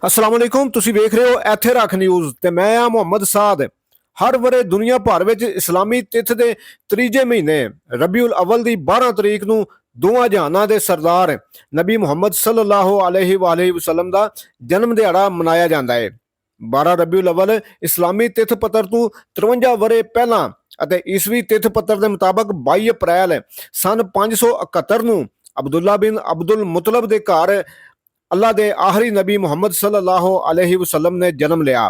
अस्सलाम वालेकुम। ਤੁਸੀਂ ਵੇਖ ਰਹੇ ਹੋ ਇੱਥੇ ਰੱਖ ਨਿਊਜ਼ ਤੇ ਮੈਂ ਆ ਮੁਹੰਮਦ ਸਾਦ। ਹਰ ਵਰੇ ਦੁਨੀਆ ਭਰ ਵਿੱਚ ਇਸਲਾਮੀ ਤਿਥ ਦੇ ਤੀਜੇ ਮਹੀਨੇ ਰਬੀਉਲ ਅਵਲ ਦੀ 12 ਤਰੀਕ ਨੂੰ ਦੋਵਾਂ ਜਹਾਨਾਂ ਦੇ ਸਰਦਾਰ ਨਬੀ ਮੁਹੰਮਦ ਸੱਲੱਲਾਹੁ ਅਲੈਹਿ ਵਸੱਲਮ ਦਾ ਜਨਮ ਦਿਹਾੜਾ ਮਨਾਇਆ ਜਾਂਦਾ ਹੈ। 12 ਰਬੀਉਲ ਅਵਲ ਇਸਲਾਮੀ ਤਿਥ ਪੱਤਰ ਤੋਂ 53 ਵਰੇ ਪਹਿਲਾਂ ਅਤੇ ਈਸਵੀ ਤਿਥ ਪੱਤਰ ਦੇ ਮੁਤਾਬਕ 22 ਅਪ੍ਰੈਲ ਸਨ 571 ਨੂੰ ਅਬਦੁੱਲਾ ਬਿਨ ਅਬਦੁਲ ਮੁਤਲਬ ਦੇ ਘਰ अल्लाह के आखिरी नबी मुहम्मद सल्लल्लाहु अलैहि वसल्लम ने जन्म लिया।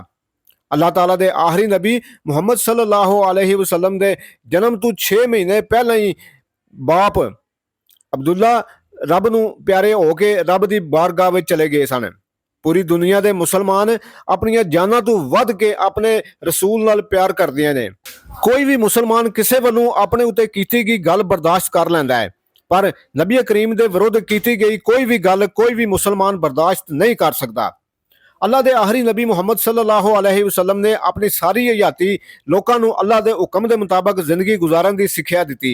अल्लाह ताला के आखिरी नबी मुहम्मद सल्लल्लाहु अलैहि वसल्लम के जन्म तो 6 महीने पहले ही बाप अब्दुल्ला रब नूं प्यारे हो के रब की बारगाह में चले गए सन। पूरी दुनिया के मुसलमान अपनियां जानां तो वध के अपने रसूल नाल प्यार करदियां ने। कोई भी मुसलमान किसी वालों अपने उत्ते कीती गई गल बर्दाश्त कर लैंदा है, पर नबी करीम के विरुद्ध की गई कोई भी गल कोई भी मुसलमान बर्दाश्त नहीं कर सकता। अल्लाह के आखिरी नबी मुहम्मद सल्लल्लाहु अलैहि वसल्लम ने अपनी सारी हयाती लोगों को अल्लाह के हुक्म के मुताबिक जिंदगी गुजारन की सिक्ख्या दी।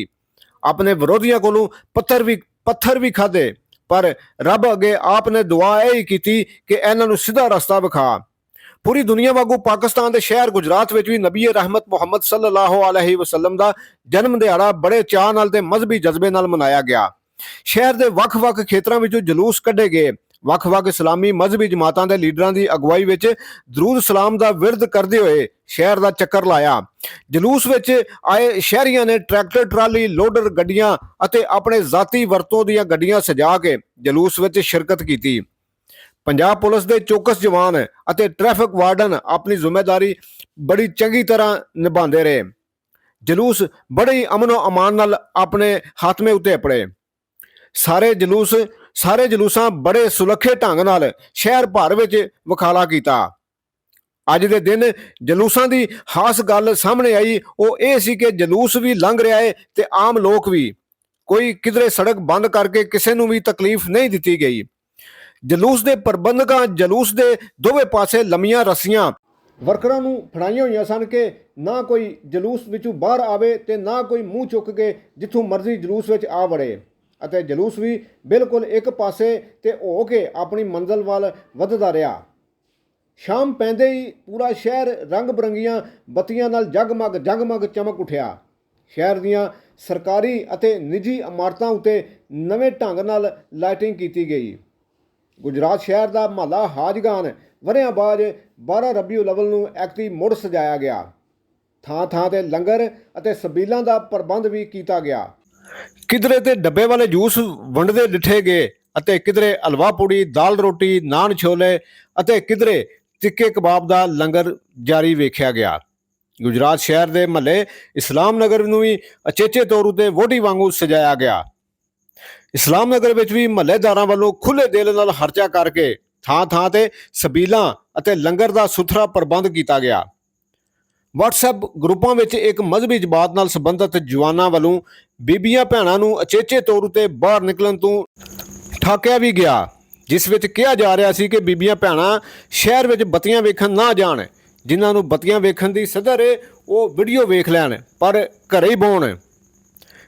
अपने विरोधियों को पत्थर भी खाधे, पर रब अगे आपने दुआ यही की कि इन्हों सीधा रास्ता विखा। पूरी दुनिया वांगू पाकिस्तान के शहर गुजरात में भी नबी रहमत मुहम्मद सल्लल्लाहु अलैहि वसल्लम का जन्म दिहाड़ा बड़े चाह नाल ते मजहबी जज्बे नाल मनाया गया। शहर के ਵੱਖ-ਵੱਖ खेतरों में जलूस कढ़े गए। ਵੱਖ-ਵੱਖ इस्लामी मजहबी जमातों के लीडरां की अगवाई में दरूद सलाम का विरद करते हुए शहर का चक्कर लाया। जलूस में आए शहरियों ने ट्रैक्टर ट्राली लोडर गड्डियां अते अपने जाती वरतों दीयां गड्डियां सजा के जलूस में शिरकत की। पंजाब पुलिस के चौकस जवान अते ट्रैफिक वार्डन अपनी जिम्मेदारी बड़ी चंगी तरह निभाते रहे। जलूस बड़े ही अमनो अमान नाल अपने हाथमे उत्ते अपड़े। सारे जलूसां बड़े सुलखे ढंग नाल शहर भर विच विखाला कीता। अज दे दिन जलूसां दी खास गल सामने आई वो ये सी कि जलूस भी लंघ रहा है ते आम लोग भी। कोई किधरे सड़क बंद करके किसी नूं भी तकलीफ नहीं दी गई। जलूस के प्रबंधकों जलूस के दोवें पासे लंबियां रस्सियां वर्करां नूं फड़ाईयां होईयां सन कि ना कोई जलूस विचों बाहर आवे ते ना कोई मूँह चुक के जिथों मर्जी जलूस विच आ वड़े। अते जलूस भी बिल्कुल एक पासे ते हो के अपनी मंजिल वाल वधदा रहा। शाम पैंदे ही पूरा शहर रंग बरंगियां बत्तियां नाल जगमग चमक उठिया। शहर दीयां सरकारी अते निजी इमारतां उत्ते नवें ढंग नाल लाइटिंग की गई। गुजरात शहर का महला हाजगान वरियां बाद 12 रबीउल अवल नूं ऐकती मुड़ सजाया गया। थां थां ते लंगर अते सबीलां का प्रबंध भी किया गया। किधरे ते डब्बे वाले जूस वंडदे डिठे गए अते किधरे हलवा पूड़ी दाल रोटी नान छोले अते किधरे तिक्के कबाब का लंगर जारी वेख्या गया। गुजरात शहर के महले इस्लाम नगर नूं भी अचेचे तौर उत्ते वोटी वांगू सजाया गया। इस्लाम नगर में भी महलेदारां वालों खुले दिल नाल खर्चा करके थां थां ते सबीलां अते लंगर का सुथरा प्रबंध किया गया। WhatsApp ग्रुपां में एक मजहबी जमात नाल संबंधित जवानां वालों बीबियां भैणां नूं अचेचे तौर उत्ते बाहर निकलण तों ठाकिया भी गया, जिस विच कहा जा रहा सी कि बीबियां भैणां शहर में बत्तियां वेखण ना जाण। जिन्हां नूं बत्तियां वेखण की सदर है वो वीडियो वेख लैण पर घरे ही बौण।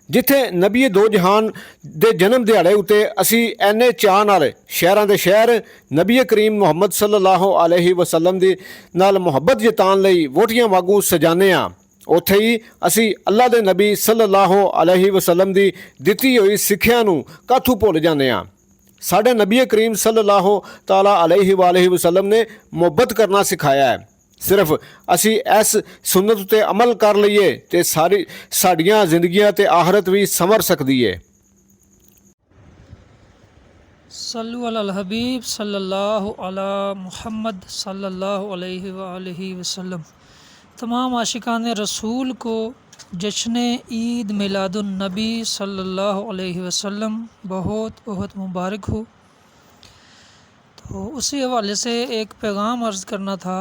जिथे नबी दो जहान दे जन्म दिहाड़े उत्ते असी इन्ने चाह नाल शहरां दे शहर नबी करीम मुहम्मद सल्लल्लाहु अलैहि वसल्लम दी नाल मुहब्बत जताउण लई वोटियां वांगू सजाने आ, उत्थे ही असी अल्लाह दे नबी सल्लल्लाहु अलैहि वसल्लम दी दित्ती होई सिੱਖਿਆ नूं काथू भुल जाने आ। साडे नबी करीम सल्लल्लाहु ताला अलैहि वसल्लम ने मुहब्बत करना सिखाया है। सिर्फ असी इस सुन्नत उत्ते अमल कर लईए ते सारी साडियां जिंदगियां ते आखरत भी संवर सकदी है। सल्लु अलल हबीब सल्लल्लाहु अला मुहम्मद सल्लल्लाहु अलैहि वसल्लम। तमाम आशिकान रसूल को जश्न ईद मिलादुन नबी सल्लल्लाहु अलैहि वसल्लम बहुत बहुत मुबारक हो। तो उसी हवाले से एक पैगाम अर्ज़ करना था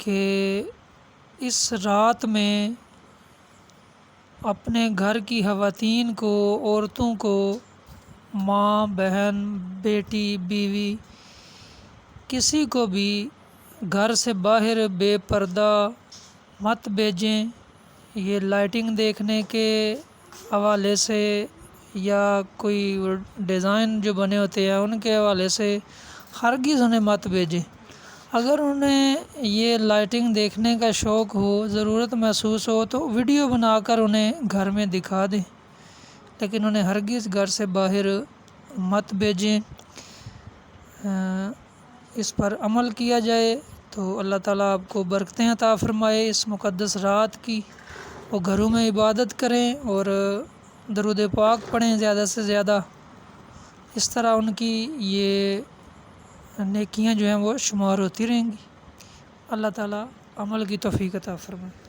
कि इस रात में अपने घर की ख़वातीन को, औरतों को, माँ बहन बेटी बीवी किसी को भी घर से बाहर बेपर्दा मत भेजें। ये लाइटिंग देखने के हवाले से या कोई डिज़ाइन जो बने होते हैं उनके हवाले से ہرگز انہیں مت بھیجیں۔ اگر انہیں یہ لائٹنگ دیکھنے کا شوق ہو، ضرورت محسوس ہو تو ویڈیو بنا کر انہیں گھر میں دکھا دیں، لیکن انہیں ہرگز گھر سے باہر مت بھیجیں۔ اس پر عمل کیا جائے تو اللہ تعالیٰ آپ کو برکتیں عطا فرمائے۔ اس مقدس رات کی وہ گھروں میں عبادت کریں اور درود پاک پڑھیں زیادہ سے زیادہ، اس طرح ان کی یہ نیکیاں جو ہیں وہ شمار ہوتی رہیں گی۔ اللہ تعالیٰ عمل کی توفیق عطا فرمائے۔